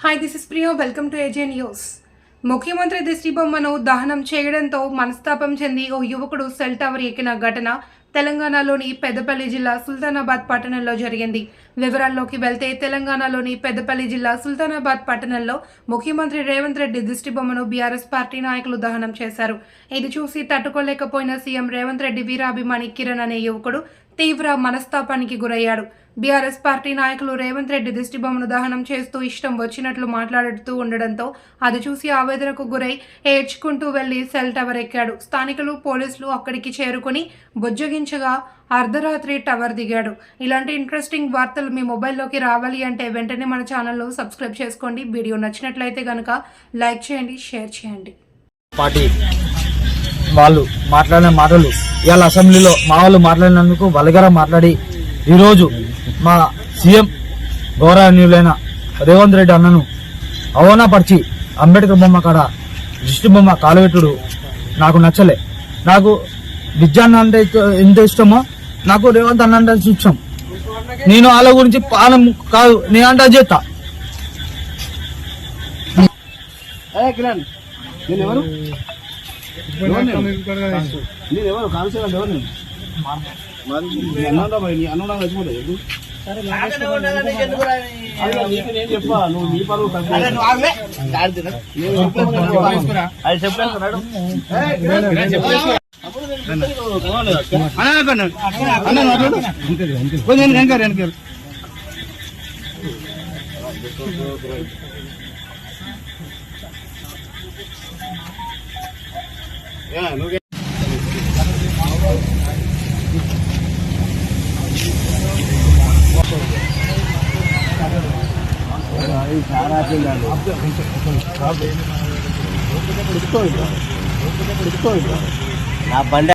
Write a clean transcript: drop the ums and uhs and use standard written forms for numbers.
Hi this is Priya welcome to ఏజే news. ముఖ్యమంత్రి దిష్టి బొమ్మను దహనం చేయడంతో మనస్తాపం చెంది ఓ యువకుడు సెల్ టవర్ ఎక్కిన ఘటన తెలంగాణలోని పెద్దపల్లి జిల్లా సుల్తానాబాద్ పట్టణంలో జరిగింది. వివరాల్లోకి వెళ్తే తెలంగాణలోని పెద్దపల్లి జిల్లా సుల్తానాబాద్ పట్టణంలో ముఖ్యమంత్రి రేవంత్ రెడ్డి దిష్టి బొమ్మను బీఆర్ఎస్ పార్టీ నాయకులు దహనం చేశారు. ఇది చూసి తట్టుకోలేకపోయిన సీఎం రేవంత్ రెడ్డి వీరాభిమాని కిరణ్ అనే యువకుడు తీవ్ర మనస్తాపానికి గురయ్యాడు. బీఆర్ఎస్ పార్టీ నాయకులు రేవంత్ రెడ్డి దిష్టి బొమ్మను దహనం చేస్తూ ఇష్టం వచ్చినట్లు మాట్లాడుతూ ఉండడంతో అది చూసి ఆవేదనకు గురై ఏడ్చుకుంటూ వెళ్లి సెల్ టవర్ ఎక్కాడు. స్థానికులు పోలీసులు అక్కడికి చేరుకుని బుజ్జగించగా అర్ధరాత్రి టవర్ దిగాడు. ఇలాంటి ఇంట్రెస్టింగ్ వార్తలు మీ మొబైల్లోకి రావాలి అంటే వెంటనే మన ఛానల్ను సబ్స్క్రైబ్ చేసుకోండి. వీడియో నచ్చినట్లయితే కనుక లైక్ చేయండి, షేర్ చేయండి. పార్టీ వాళ్ళు మాట్లాడిన మాటలు ఇవాళ అసెంబ్లీలో మా వాళ్ళు మాట్లాడినందుకు వల్గర మాట్లాడి ఈరోజు మా సీఎం గౌరవనీయులైన రేవంత్ రెడ్డి అన్నను అవమానపరిచి అంబేద్కర్ బొమ్మ కాడ దిష్టి బొమ్మ కాలువెట్టుడు నాకు నచ్చలే. నాకు విద్యాన్న అంటే ఎంత ఇష్టమో నాకు రేవంత్ అన్న అంటే ఇష్టం. నేను వాళ్ళ గురించి పాలన కాదు, నేను అంటే చేస్తా. నా బండి